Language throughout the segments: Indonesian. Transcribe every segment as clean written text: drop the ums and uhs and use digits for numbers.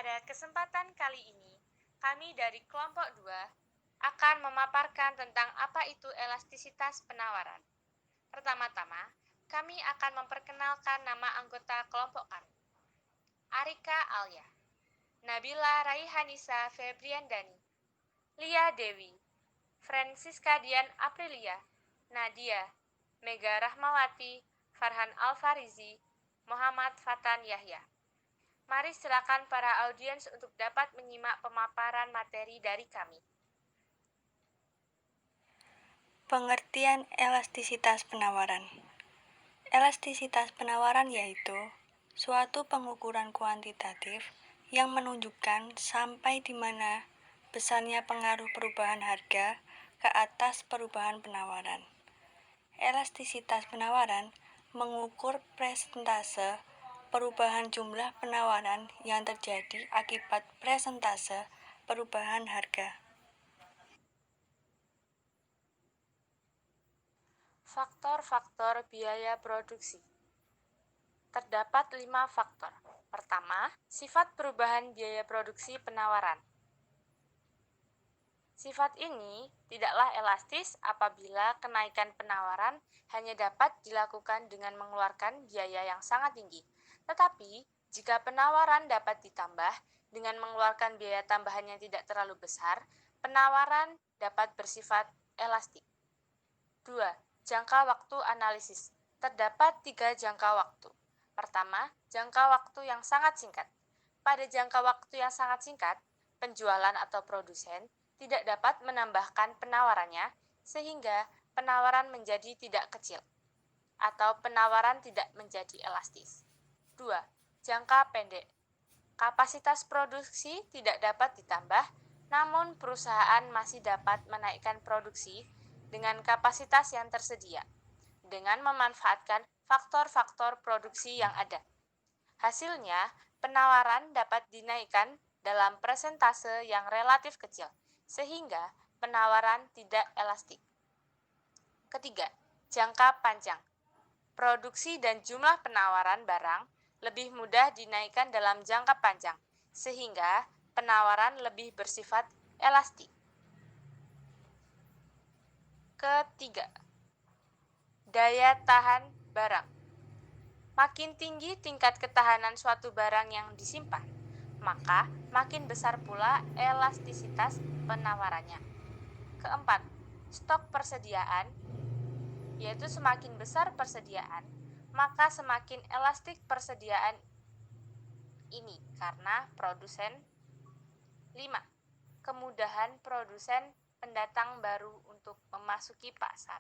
Pada kesempatan kali ini, kami dari kelompok 2 akan memaparkan tentang apa itu elastisitas penawaran. Pertama-tama, kami akan memperkenalkan nama anggota kelompok kami. Arika Alia, Nabila Raihanisa Febriandani, Lia Dewi, Francisca Dian Aprilia, Nadia, Mega Rahmawati, Farhan Alfarizi, Muhammad Fatan Yahya. Mari silakan para audiens untuk dapat menyimak pemaparan materi dari kami. Pengertian elastisitas penawaran. Elastisitas penawaran yaitu suatu pengukuran kuantitatif yang menunjukkan sampai di mana besarnya pengaruh perubahan harga ke atas perubahan penawaran. Elastisitas penawaran mengukur persentase perubahan jumlah penawaran yang terjadi akibat persentase perubahan harga. Faktor-faktor biaya produksi. Terdapat 5 faktor. Pertama, sifat perubahan biaya produksi penawaran. Sifat ini tidaklah elastis apabila kenaikan penawaran hanya dapat dilakukan dengan mengeluarkan biaya yang sangat tinggi. Tetapi, jika penawaran dapat ditambah dengan mengeluarkan biaya tambahan yang tidak terlalu besar, penawaran dapat bersifat elastik. 2. Jangka waktu analisis. Terdapat 3 jangka waktu. Pertama, jangka waktu yang sangat singkat. Pada jangka waktu yang sangat singkat, penjualan atau produsen tidak dapat menambahkan penawarannya sehingga penawaran menjadi tidak kecil atau penawaran tidak menjadi elastis. 2. Jangka pendek. Kapasitas produksi tidak dapat ditambah, namun perusahaan masih dapat menaikkan produksi dengan kapasitas yang tersedia dengan memanfaatkan faktor-faktor produksi yang ada. Hasilnya, penawaran dapat dinaikkan dalam persentase yang relatif kecil, sehingga penawaran tidak elastik. Ketiga, jangka panjang. Produksi dan jumlah penawaran barang lebih mudah dinaikkan dalam jangka panjang, sehingga penawaran lebih bersifat elastik. Ketiga, daya tahan barang. Makin tinggi tingkat ketahanan suatu barang yang disimpan, maka makin besar pula elastisitas penawarannya. Keempat, stok persediaan, yaitu semakin besar persediaan, maka semakin elastik persediaan ini karena produsen. 5. Kemudahan produsen pendatang baru untuk memasuki pasar.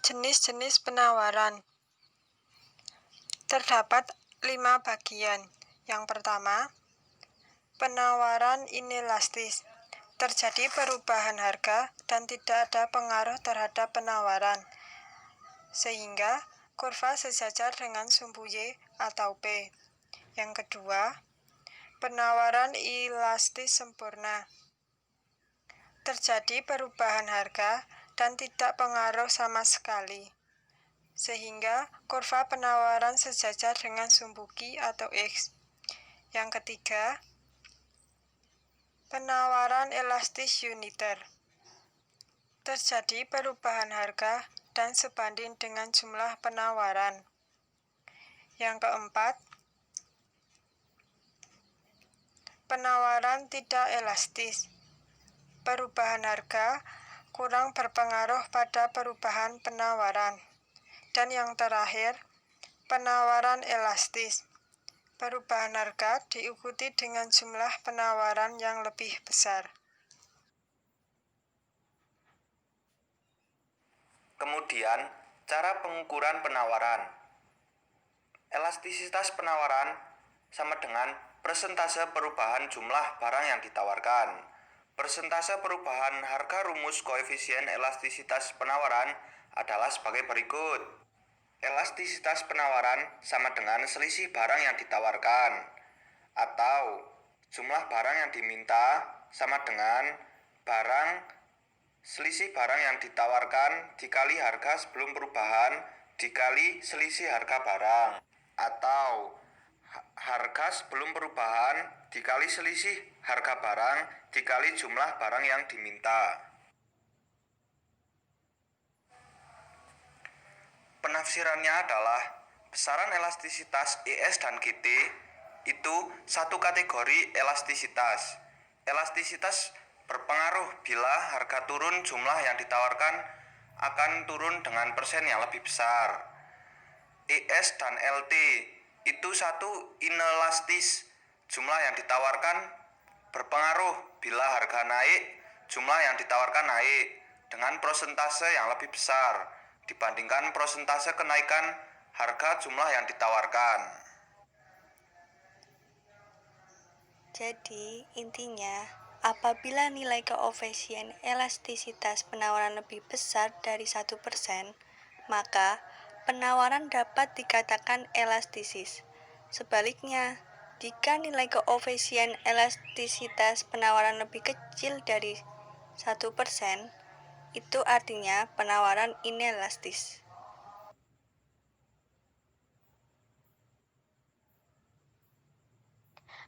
Jenis-jenis penawaran. Terdapat 5 bagian. Yang pertama, penawaran inelastis. Terjadi perubahan harga dan tidak ada pengaruh terhadap penawaran, sehingga kurva sejajar dengan sumbu Y atau P. Yang kedua, penawaran elastis sempurna. Terjadi perubahan harga dan tidak pengaruh sama sekali, sehingga kurva penawaran sejajar dengan sumbu Q atau X. Yang ketiga, penawaran elastis uniter. Terjadi perubahan harga dan sebanding dengan jumlah penawaran. Yang keempat, penawaran tidak elastis. Perubahan harga kurang berpengaruh pada perubahan penawaran. Dan yang terakhir, penawaran elastis. Perubahan harga diikuti dengan jumlah penawaran yang lebih besar. Kemudian, cara pengukuran penawaran. Elastisitas penawaran sama dengan persentase perubahan jumlah barang yang ditawarkan. Persentase perubahan harga. Rumus koefisien elastisitas penawaran adalah sebagai berikut. Elastisitas penawaran sama dengan selisih barang yang ditawarkan, atau jumlah barang yang diminta sama dengan selisih barang yang ditawarkan dikali harga sebelum perubahan dikali selisih harga barang, atau harga elastisitas belum perubahan dikali selisih harga barang dikali jumlah barang yang diminta. Penafsirannya adalah besaran elastisitas ES dan GT itu satu kategori elastisitas. Elastisitas berpengaruh bila harga turun, jumlah yang ditawarkan akan turun dengan persen yang lebih besar. ES dan LT itu satu inelastis. Jumlah yang ditawarkan berpengaruh bila harga naik, jumlah yang ditawarkan naik dengan persentase yang lebih besar dibandingkan persentase kenaikan harga jumlah yang ditawarkan. Jadi, intinya, apabila nilai koefisien elastisitas penawaran lebih besar dari 1%, maka penawaran dapat dikatakan elastisis. Sebaliknya, jika nilai koefisien elastisitas penawaran lebih kecil dari 1%, itu artinya penawaran inelastis.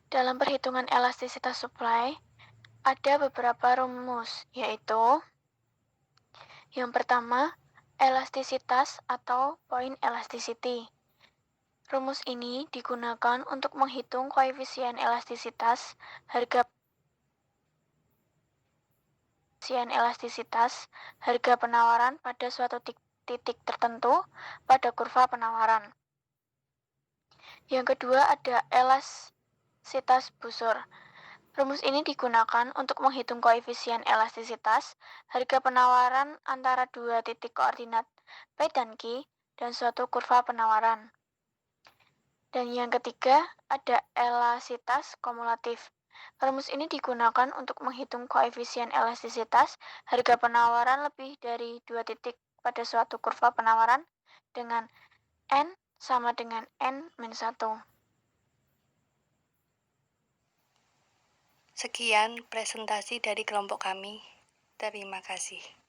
Dalam perhitungan elastisitas supply, ada beberapa rumus, yaitu yang pertama, elastisitas atau point elasticity. Rumus ini digunakan untuk menghitung koefisien elastisitas harga penawaran pada suatu titik tertentu pada kurva penawaran. Yang kedua ada elastisitas busur. Rumus ini digunakan untuk menghitung koefisien elastisitas harga penawaran antara dua titik koordinat P dan Q dan suatu kurva penawaran. Dan yang ketiga ada elastisitas kumulatif. Rumus ini digunakan untuk menghitung koefisien elastisitas harga penawaran lebih dari dua titik pada suatu kurva penawaran dengan N sama dengan N-1. Sekian presentasi dari kelompok kami. Terima kasih.